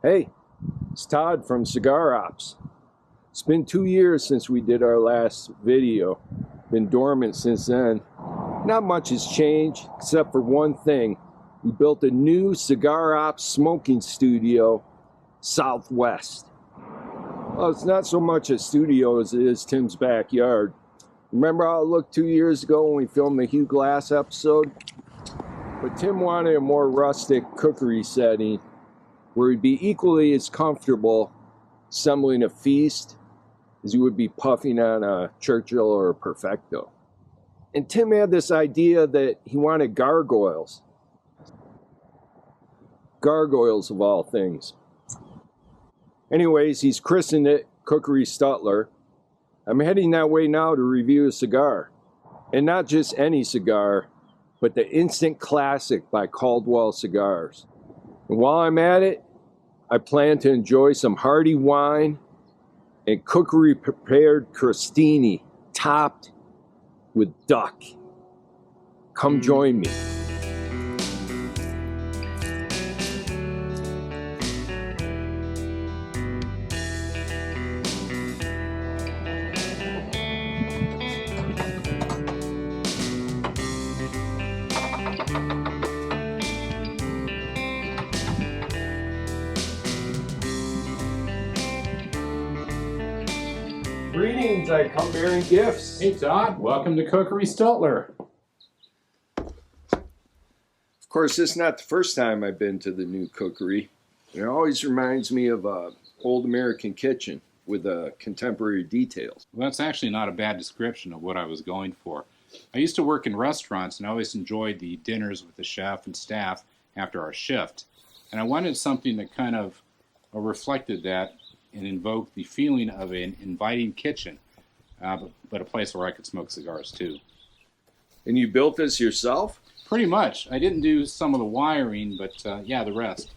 Hey, it's Todd from Cigar Ops. It's been 2 years since we did our last video. Been dormant since then. Not much has changed except for one thing. We built a new Cigar Ops smoking studio southwest. Well, it's not so much a studio as it is Tim's backyard. Remember how it looked 2 years ago when we filmed the Hugh Glass episode? But Tim wanted a more rustic cookery setting where he'd be equally as comfortable assembling a feast as he would be puffing on a Churchill or a Perfecto. And Tim had this idea that he wanted gargoyles. Gargoyles of all things. Anyways, he's christened it Cookery Stutler. I'm heading that way now to review a cigar. And not just any cigar, but the instant classic by Caldwell Cigars. And while I'm at it, I plan to enjoy some hearty wine and cookery prepared crostini topped with duck. Come join me. Greetings, I come bearing gifts. Hey Todd, welcome to Cookery Stutler. Of course, this is not the first time I've been to the new cookery. It always reminds me of an old American kitchen with contemporary details. Well, that's actually not a bad description of what I was going for. I used to work in restaurants and I always enjoyed the dinners with the chef and staff after our shift. And I wanted something that kind of reflected that and invoked the feeling of an inviting kitchen, but a place where I could smoke cigars too. And you built this yourself? Pretty much. I didn't do some of the wiring, but yeah, the rest.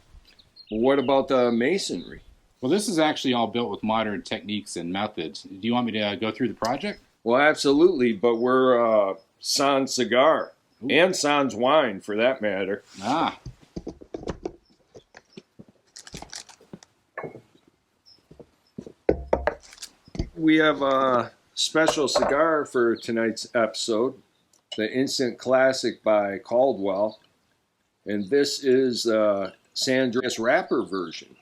Well, what about the masonry? Well, this is actually all built with modern techniques and methods. Do you want me to go through the project? Well, absolutely, but we're Sans Cigar. Ooh. And Sans Wine, for that matter. Ah. We have a special cigar for tonight's episode, the Instant Classic by Caldwell. And this is the San Andreas wrapper version.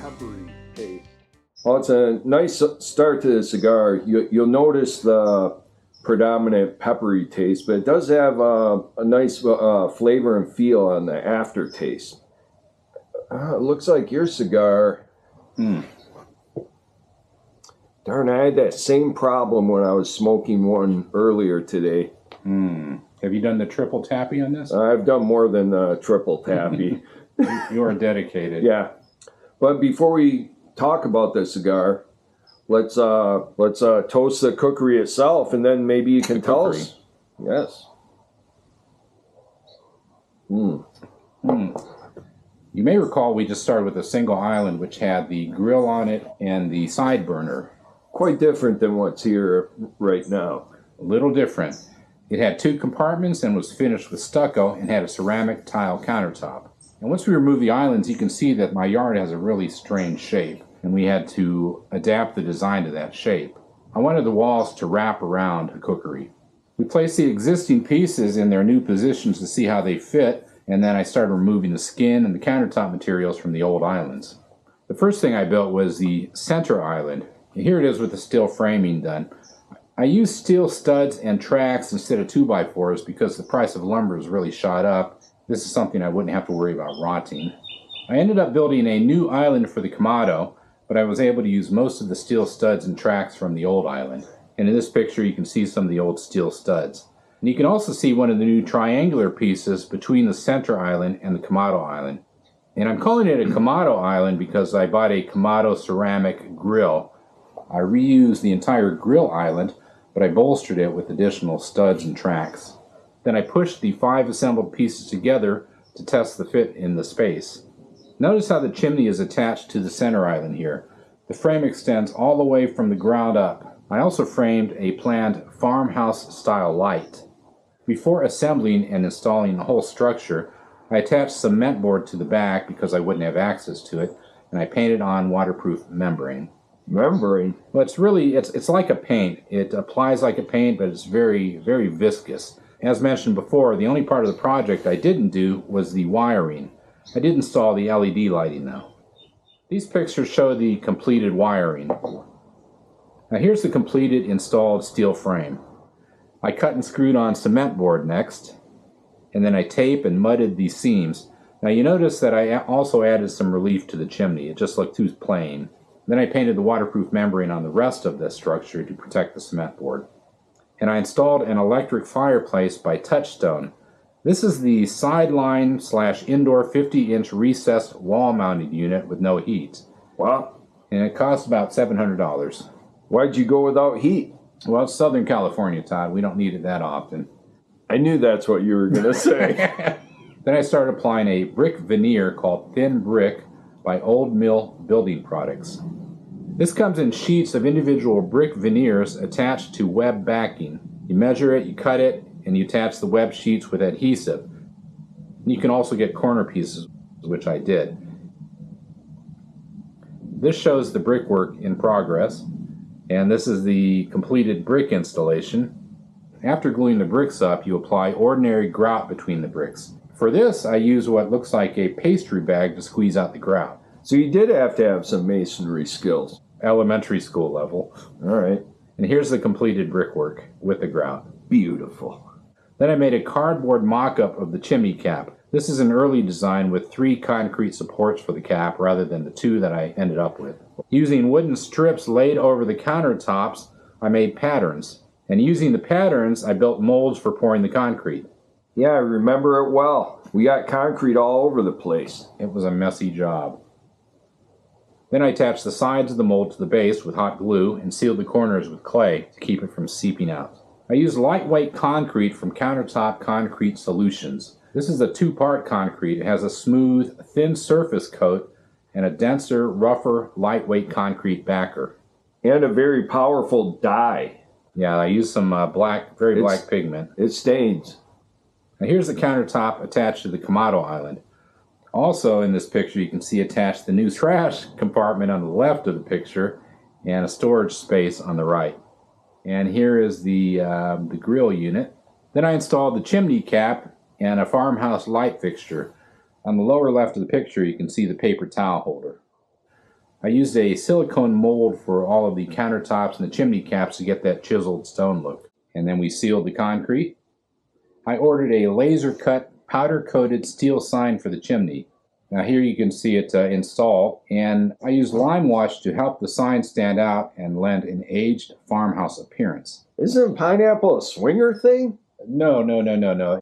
Peppery taste. Well, it's a nice start to the cigar. You'll notice the predominant peppery taste, but it does have a nice flavor and feel on the aftertaste. It looks like your cigar. Darn, I had that same problem when I was smoking one earlier today. Have you done the triple tappy on this? I've done more than the triple tappy. You are dedicated. Yeah. But before we talk about the cigar, let's toast the cookery itself, and then maybe you can tell us. Yes. You may recall we just started with a single island, which had the grill on it and the side burner. Quite different than what's here right now. A little different. It had 2 compartments and was finished with stucco and had a ceramic tile countertop. And once we remove the islands, you can see that my yard has a really strange shape, and we had to adapt the design to that shape. I wanted the walls to wrap around the cookery. We placed the existing pieces in their new positions to see how they fit, and then I started removing the skin and the countertop materials from the old islands. The first thing I built was the center island, and here it is with the steel framing done. I used steel studs and tracks instead of 2x4s because the price of lumber has really shot up. This is something I wouldn't have to worry about rotting. I ended up building a new island for the Kamado, but I was able to use most of the steel studs and tracks from the old island. And in this picture you can see some of the old steel studs. And you can also see one of the new triangular pieces between the center island and the Kamado island. And I'm calling it a Kamado island because I bought a Kamado ceramic grill I reused the entire grill island, but I bolstered it with additional studs and tracks. Then I pushed the 5 assembled pieces together to test the fit in the space. Notice how the chimney is attached to the center island here. The frame extends all the way from the ground up. I also framed a planned farmhouse-style light. Before assembling and installing the whole structure, I attached cement board to the back because I wouldn't have access to it, and I painted on waterproof membrane. Membrane? Well, it's like a paint. It applies like a paint, but it's very, very viscous. As mentioned before, the only part of the project I didn't do was the wiring. I did install the LED lighting though. These pictures show the completed wiring. Now here's the completed installed steel frame. I cut and screwed on cement board next, and then I taped and mudded the seams. Now you notice that I also added some relief to the chimney. It just looked too plain. Then I painted the waterproof membrane on the rest of the structure to protect the cement board. And I installed an electric fireplace by Touchstone. This is the sideline/indoor 50-inch recessed wall-mounted unit with no heat. Wow. And it cost about $700. Why'd you go without heat? Well, it's Southern California, Todd. We don't need it that often. I knew that's what you were going to say. Then I started applying a brick veneer called Thin Brick by Old Mill Building Products. This comes in sheets of individual brick veneers attached to web backing. You measure it, you cut it, and you attach the web sheets with adhesive. You can also get corner pieces, which I did. This shows the brickwork in progress, and this is the completed brick installation. After gluing the bricks up, you apply ordinary grout between the bricks. For this, I use what looks like a pastry bag to squeeze out the grout. So you did have to have some masonry skills. Elementary school level. All right. And here's the completed brickwork with the grout. Beautiful. Then I made a cardboard mock-up of the chimney cap. This is an early design with 3 concrete supports for the cap rather than the 2 that I ended up with. Using wooden strips laid over the countertops, I made patterns. And using the patterns, I built molds for pouring the concrete. Yeah, I remember it well. We got concrete all over the place. It was a messy job. Then I attached the sides of the mold to the base with hot glue and sealed the corners with clay to keep it from seeping out. I used lightweight concrete from Countertop Concrete Solutions. This is a 2-part concrete. It has a smooth, thin surface coat and a denser, rougher, lightweight concrete backer. And a very powerful dye. Yeah, I used some black pigment. It stains. Now here's the countertop attached to the Kamado island. Also in this picture you can see attached the new trash compartment on the left of the picture and a storage space on the right. And here is the grill unit. Then I installed the chimney cap and a farmhouse light fixture. On the lower left of the picture you can see the paper towel holder. I used a silicone mold for all of the countertops and the chimney caps to get that chiseled stone look. And then we sealed the concrete. I ordered a laser cut powder-coated steel sign for the chimney. Now here you can see it installed, and I used lime wash to help the sign stand out and lend an aged farmhouse appearance. Isn't pineapple a swinger thing? No.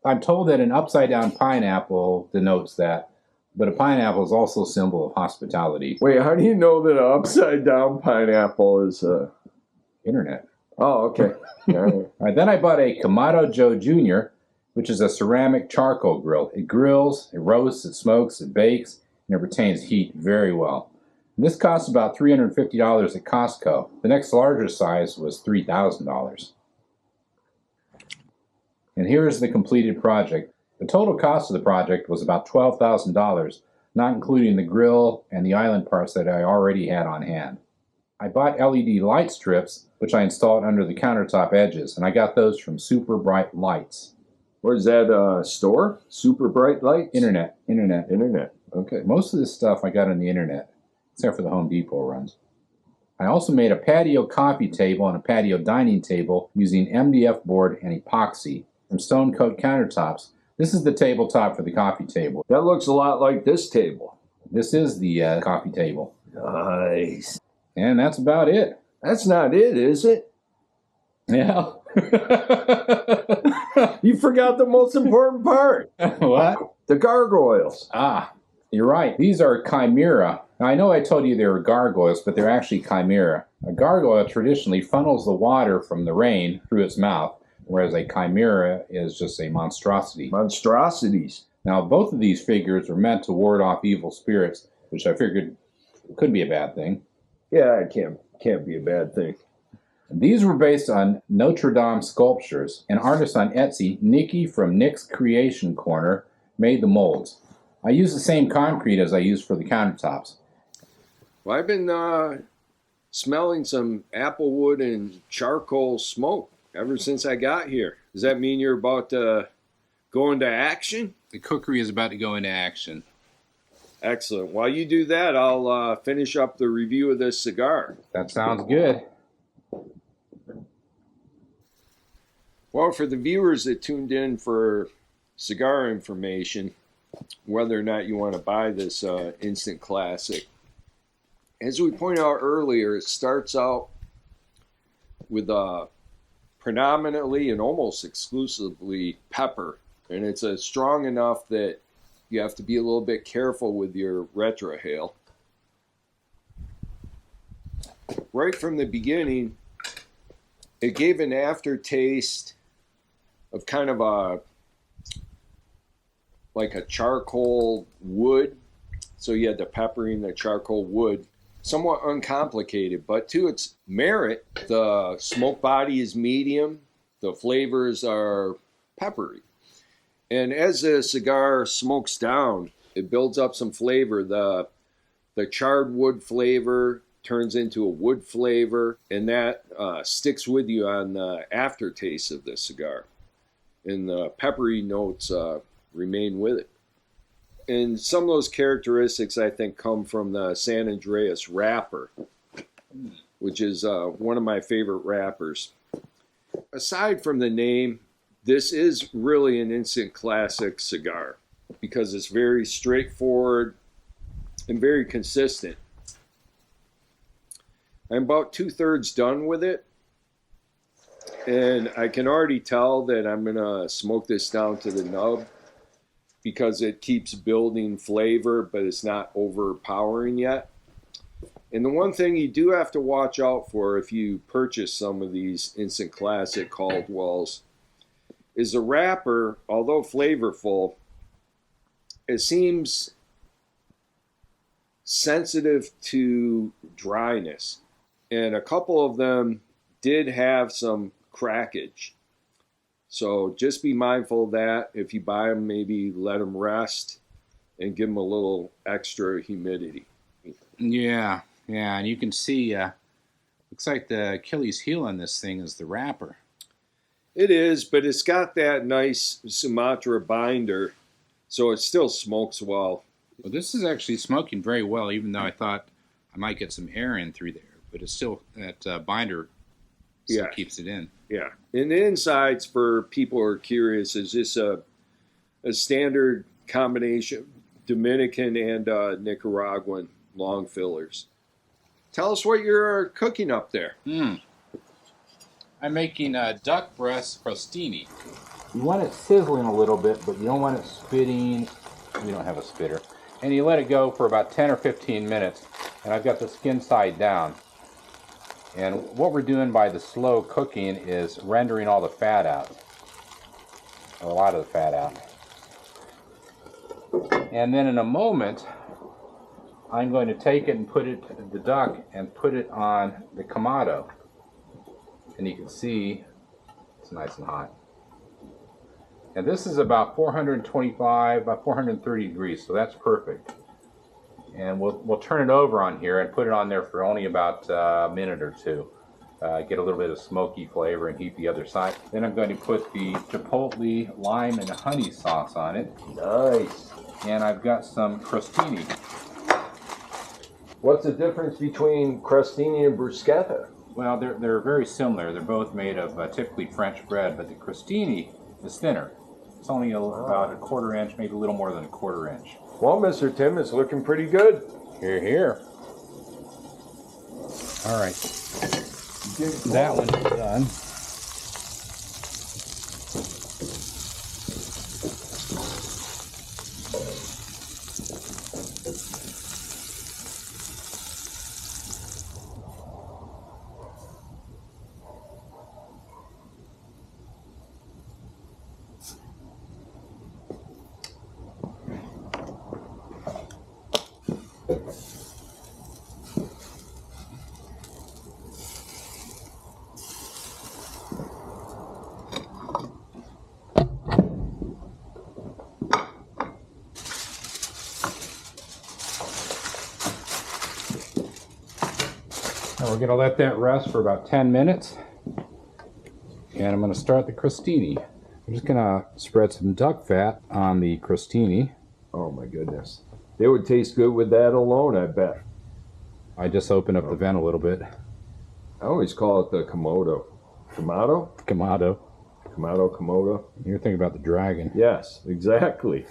I'm told that an upside-down pineapple denotes that, but a pineapple is also a symbol of hospitality. Wait, how do you know that an upside-down pineapple is Internet. Oh, okay. All right. All right, then I bought a Kamado Joe Jr., which is a ceramic charcoal grill. It grills, it roasts, it smokes, it bakes, and it retains heat very well. And this costs about $350 at Costco. The next larger size was $3,000. And here is the completed project. The total cost of the project was about $12,000, not including the grill and the island parts that I already had on hand. I bought LED light strips, which I installed under the countertop edges, and I got those from Super Bright Lights. Where's that store? Super Bright Lights? Internet. Okay. Most of this stuff I got on the internet, except for the Home Depot runs. I also made a patio coffee table and a patio dining table using MDF board and epoxy from Stone Coat Countertops. This is the tabletop for the coffee table. That looks a lot like this table. This is the coffee table. Nice. And that's about it. That's not it, is it? Yeah. You forgot the most important part. What? The gargoyles. You're right. These are Chimera Now, I know I told you they were gargoyles, but they're actually chimera. A gargoyle traditionally funnels the water from the rain through its mouth, whereas a chimera is just a monstrosity. Monstrosities. Now, both of these figures are meant to ward off evil spirits, which I figured could be a bad thing. Yeah, it can't be a bad thing. These were based on Notre Dame sculptures. An artist on Etsy, Nikki from Nick's Creation Corner, made the molds. I use the same concrete as I use for the countertops. Well, I've been smelling some applewood and charcoal smoke ever since I got here. Does that mean you're about to go into action? The cookery is about to go into action. Excellent. While you do that, I'll finish up the review of this cigar. That sounds good. Well, for the viewers that tuned in for cigar information, whether or not you want to buy this instant classic, as we pointed out earlier, it starts out with predominantly and almost exclusively pepper, and it's strong enough that you have to be a little bit careful with your retrohale. Right from the beginning, it gave an aftertaste of kind of like a charcoal wood. So you had the peppering, the charcoal wood, somewhat uncomplicated, but to its merit, the smoke body is medium, the flavors are peppery. And as the cigar smokes down, it builds up some flavor. The charred wood flavor turns into a wood flavor, and that sticks with you on the aftertaste of the cigar. And the peppery notes remain with it. And some of those characteristics, I think, come from the San Andreas wrapper, which is one of my favorite wrappers. Aside from the name, this is really an instant classic cigar because it's very straightforward and very consistent. I'm about 2/3 done with it, and I can already tell that I'm going to smoke this down to the nub because it keeps building flavor, but it's not overpowering yet. And the one thing you do have to watch out for if you purchase some of these instant classic Caldwells is the wrapper, although flavorful, it seems sensitive to dryness. And a couple of them did have some crackage. So just be mindful of that. If you buy them, maybe let them rest and give them a little extra humidity. Yeah, and you can see, looks like the Achilles heel on this thing is the wrapper. It is, but it's got that nice Sumatra binder, so it still smokes well. Well, this is actually smoking very well, even though I thought I might get some air in through there. But it's still, that binder still keeps it in. Yeah. And the insides, for people who are curious, is this a standard combination, Dominican and Nicaraguan long fillers. Tell us what you're cooking up there. I'm making duck breast crostini. You want it sizzling a little bit, but you don't want it spitting. We don't have a spitter. And you let it go for about 10 or 15 minutes. And I've got the skin side down. And what we're doing by the slow cooking is rendering all the fat out. A lot of the fat out. And then in a moment, I'm going to take it and put it, the duck, and put it on the Kamado. And you can see it's nice and hot. And this is about 425, about 430 degrees, so that's perfect. And we'll turn it over on here and put it on there for only about a minute or two. Get a little bit of smoky flavor and heat the other side. Then I'm going to put the chipotle, lime, and honey sauce on it. Nice. And I've got some crostini. What's the difference between crostini and bruschetta? Well, they're very similar. They're both made of typically French bread, but the crostini is thinner. It's only about a quarter inch, maybe a little more than a quarter inch. Well, Mr. Tim, it's looking pretty good. Here, here. All right. That one's done. Now we're going to let that rest for about 10 minutes. And I'm going to start the crostini. I'm just going to spread some duck fat on the crostini. Oh my goodness. They would taste good with that alone, I bet. I just opened up the vent a little bit. I always call it the Kamado. Kamado? Kamado. Kamado. You're thinking about the dragon. Yes, exactly.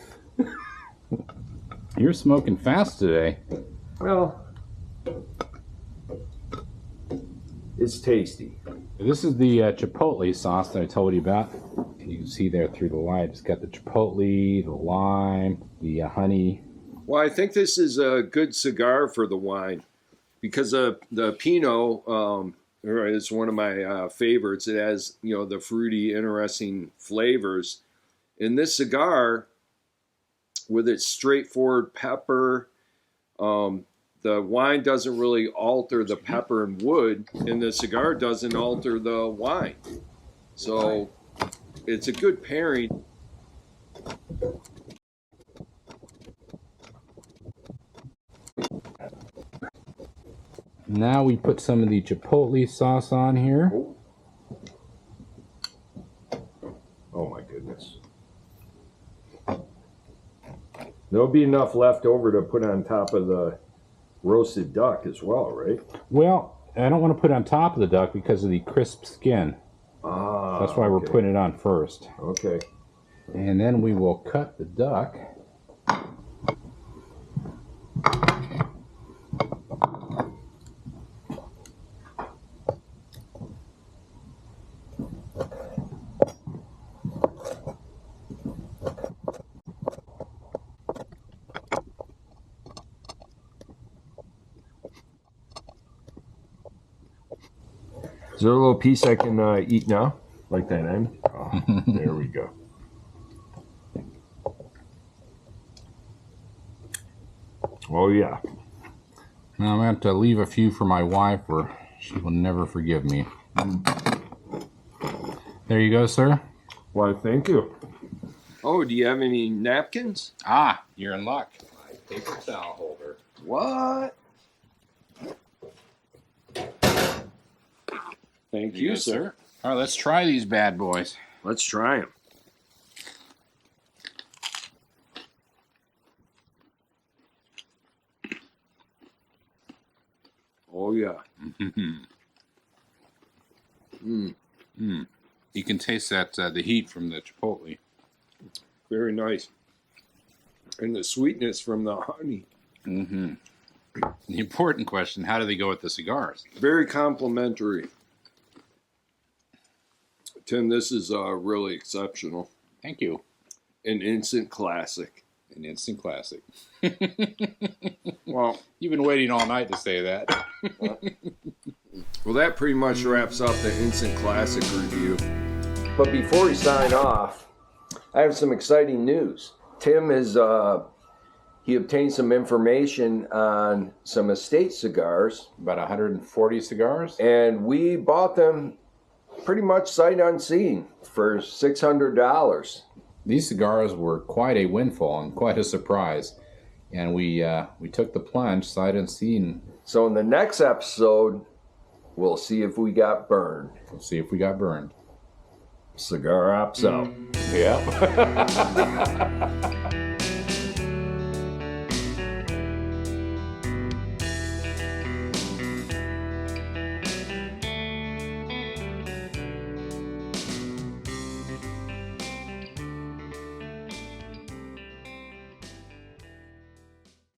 You're smoking fast today. Well, it's tasty. This is the chipotle sauce that I told you about. You can see there through the light. It's got the chipotle, the lime, the honey. Well, I think this is a good cigar for the wine because the Pinot is one of my favorites. It has, you know, the fruity, interesting flavors. In this cigar, with its straightforward pepper, the wine doesn't really alter the pepper and wood, and the cigar doesn't alter the wine. So it's a good pairing. Now we put some of the chipotle sauce on here. Oh my goodness. There'll be enough left over to put on top of the roasted duck as well, right? Well, I don't want to put it on top of the duck because of the crisp skin. That's why we're putting it on first. Okay. And then we will cut the duck. Is there a little piece I can eat now? Like that end? Oh, there we go. Oh, yeah. Now I'm going to have to leave a few for my wife or she will never forgive me. There you go, sir. Why, thank you. Oh, do you have any napkins? Ah, you're in luck. My paper towel holder. What? Thank you, sir. All right, let's try these bad boys. Let's try them. Oh, yeah. You can taste that the heat from the chipotle. Very nice. And the sweetness from the honey. The important question, how do they go with the cigars? Very complimentary. Tim, this is really exceptional. Thank you. An instant classic. An instant classic. Well, You've been waiting all night to say that. well, that pretty much wraps up the instant classic review. But before we sign off, I have some exciting news. Tim has he obtained some information on some estate cigars. About 140 cigars? And we bought them pretty much sight unseen for $600. These cigars were quite a windfall and quite a surprise. And we took the plunge sight unseen. So in the next episode, we'll see if we got burned. We'll see if we got burned. Cigar Ops out. Yeah.